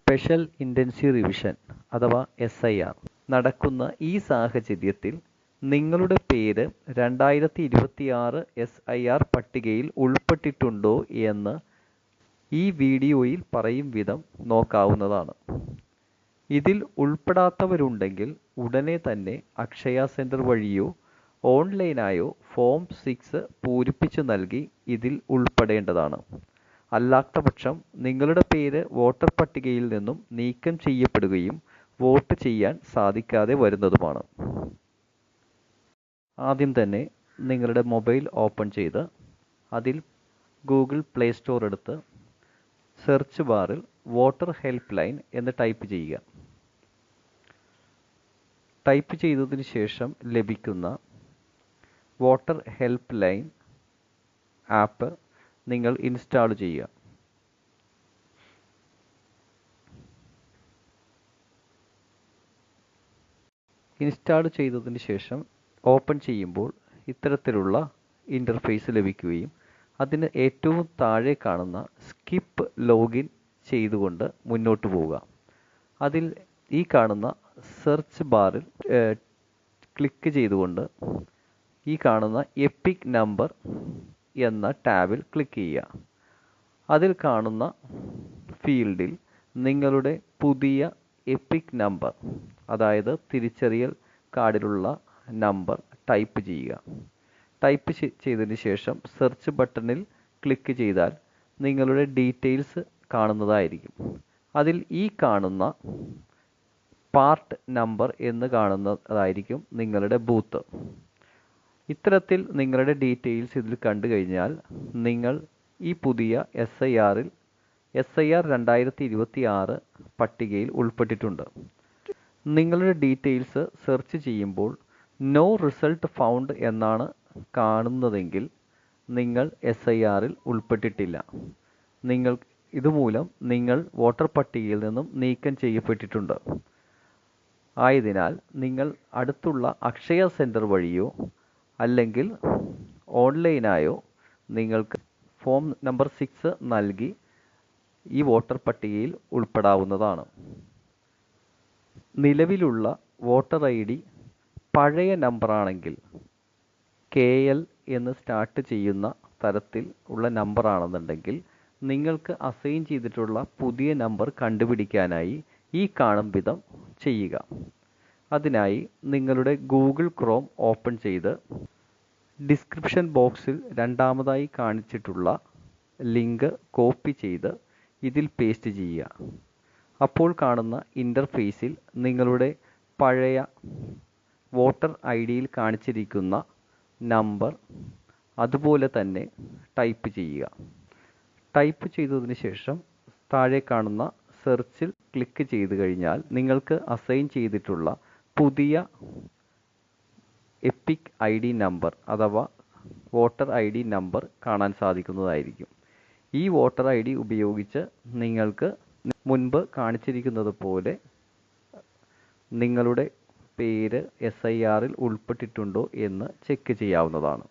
Special intensive revision അഥവാ SIR നടക്കുന്ന ഈ സാഹചര്യത്തിൽ നിങ്ങളുടെ പേര് 2026 SIR പട്ടികയിൽ ഉൾപ്പെട്ടിട്ടുണ്ടോ എന്ന് ഈ വീഡിയോയിൽ പറയും വിധം നോക്കാവുന്നതാണ്. ഇതിൽ ഉൾപ്പെടാത്തവരുണ്ടെങ്കിൽ ഉടനെ തന്നെ അക്ഷയ സെന്റർ വഴിയോ ഓൺലൈനായോ ഫോം 6 പൂരിപ്പിച്ചു നൽകി ഇതിൽ ഉൾപ്പെടേണ്ടതാണ്. അല്ലാത്തപക്ഷം നിങ്ങളുടെ പേര് വോട്ടർ പട്ടികയിൽ നിന്നും നീക്കം ചെയ്യപ്പെടുകയും വോട്ട് ചെയ്യാൻ സാധിക്കാതെ വരുന്നതുമാണ്. ആദ്യം തന്നെ നിങ്ങളുടെ മൊബൈൽ ഓപ്പൺ ചെയ്ത് അതിൽ ഗൂഗിൾ പ്ലേ സ്റ്റോർ എടുത്ത് സെർച്ച് ബാറിൽ വോട്ടർ ഹെൽപ്പ് ലൈൻ എന്ന് ടൈപ്പ് ചെയ്യുക. ടൈപ്പ് ചെയ്തതിന് ശേഷം ലഭിക്കുന്ന വോട്ടർ ഹെൽപ്പ് ലൈൻ ആപ്പ് നിങ്ങൾ ഇൻസ്റ്റാൾ ചെയ്യുക. ഇൻസ്റ്റാൾ ചെയ്തതിന് ശേഷം ഓപ്പൺ ചെയ്യുമ്പോൾ ഇത്തരത്തിലുള്ള ഇൻ്റർഫേസ് ലഭിക്കുകയും അതിന് ഏറ്റവും താഴെ കാണുന്ന സ്കിപ്പ് ലോഗിൻ ചെയ്തുകൊണ്ട് മുന്നോട്ട് പോവുക. അതിൽ ഈ കാണുന്ന സെർച്ച് ബാറിൽ ക്ലിക്ക് ചെയ്തുകൊണ്ട് ഈ കാണുന്ന എപ്പിക് നമ്പർ എന്ന ടാബിൽ ക്ലിക്ക് ചെയ്യുക. അതിൽ കാണുന്ന ഫീൽഡിൽ നിങ്ങളുടെ പുതിയ എപ്പിക് നമ്പർ, അതായത് തിരിച്ചറിയൽ കാർഡിലുള്ള നമ്പർ ടൈപ്പ് ചെയ്യുക. ടൈപ്പ് ചെയ്തതിന് ശേഷം സെർച്ച് ബട്ടണിൽ ക്ലിക്ക് ചെയ്താൽ നിങ്ങളുടെ ഡീറ്റെയിൽസ് കാണുന്നതായിരിക്കും. അതിൽ ഈ കാണുന്ന പാർട്ട് നമ്പർ എന്ന് കാണുന്നതായിരിക്കും നിങ്ങളുടെ ബൂത്ത്. ഇത്തരത്തിൽ നിങ്ങളുടെ ഡീറ്റെയിൽസ് ഇതിൽ കണ്ടു കഴിഞ്ഞാൽ നിങ്ങൾ ഈ പുതിയ SIR 2026 പട്ടികയിൽ ഉൾപ്പെട്ടിട്ടുണ്ട്. നിങ്ങളുടെ ഡീറ്റെയിൽസ് സെർച്ച് ചെയ്യുമ്പോൾ നോ റിസൾട്ട് ഫൗണ്ട് എന്നാണ് കാണുന്നതെങ്കിൽ നിങ്ങൾ SIR ഉൾപ്പെട്ടിട്ടില്ല. ഇതുമൂലം നിങ്ങൾ വോട്ടർ പട്ടികയിൽ നിന്നും നീക്കം ചെയ്യപ്പെട്ടിട്ടുണ്ട്. ആയതിനാൽ നിങ്ങൾ അടുത്തുള്ള അക്ഷയ സെന്റർ വഴിയോ അല്ലെങ്കിൽ ഓൺലൈനായോ നിങ്ങൾക്ക് ഫോം നമ്പർ 6 നൽകി ഈ വോട്ടർ പട്ടികയിൽ ഉൾപ്പെടാവുന്നതാണ്. നിലവിലുള്ള വോട്ടർ ID പഴയ നമ്പറാണെങ്കിൽ KL എന്ന് സ്റ്റാർട്ട് ചെയ്യുന്ന തരത്തിൽ ഉള്ള നമ്പറാണെന്നുണ്ടെങ്കിൽ നിങ്ങൾക്ക് അസൈൻ ചെയ്തിട്ടുള്ള പുതിയ നമ്പർ കണ്ടുപിടിക്കാനായി ഈ കാണും വിധം ചെയ്യുക. അതിനായി നിങ്ങളുടെ ഗൂഗിൾ ക്രോം ഓപ്പൺ ചെയ്ത് ഡിസ്ക്രിപ്ഷൻ ബോക്സിൽ രണ്ടാമതായി കാണിച്ചിട്ടുള്ള ലിങ്ക് കോപ്പി ചെയ്ത് ഇതിൽ പേസ്റ്റ് ചെയ്യുക. അപ്പോൾ കാണുന്ന ഇൻ്റർഫേസിൽ നിങ്ങളുടെ പഴയ വോട്ടർ IDയിൽ കാണിച്ചിരിക്കുന്ന നമ്പർ അതുപോലെ തന്നെ ടൈപ്പ് ചെയ്യുക. ടൈപ്പ് ചെയ്തതിന് ശേഷം താഴെ കാണുന്ന സെർച്ചിൽ ക്ലിക്ക് ചെയ്ത് കഴിഞ്ഞാൽ നിങ്ങൾക്ക് അസൈൻ ചെയ്തിട്ടുള്ള പുതിയ എപ്പിക് ID നമ്പർ അഥവാ വോട്ടർ ID നമ്പർ കാണാൻ സാധിക്കുന്നതായിരിക്കും. ഈ വോട്ടർ ID ഉപയോഗിച്ച് നിങ്ങൾക്ക് മുൻപ് കാണിച്ചിരിക്കുന്നത് പോലെ നിങ്ങളുടെ പേര് SIR ഉൾപ്പെട്ടിട്ടുണ്ടോ എന്ന് ചെക്ക് ചെയ്യാവുന്നതാണ്.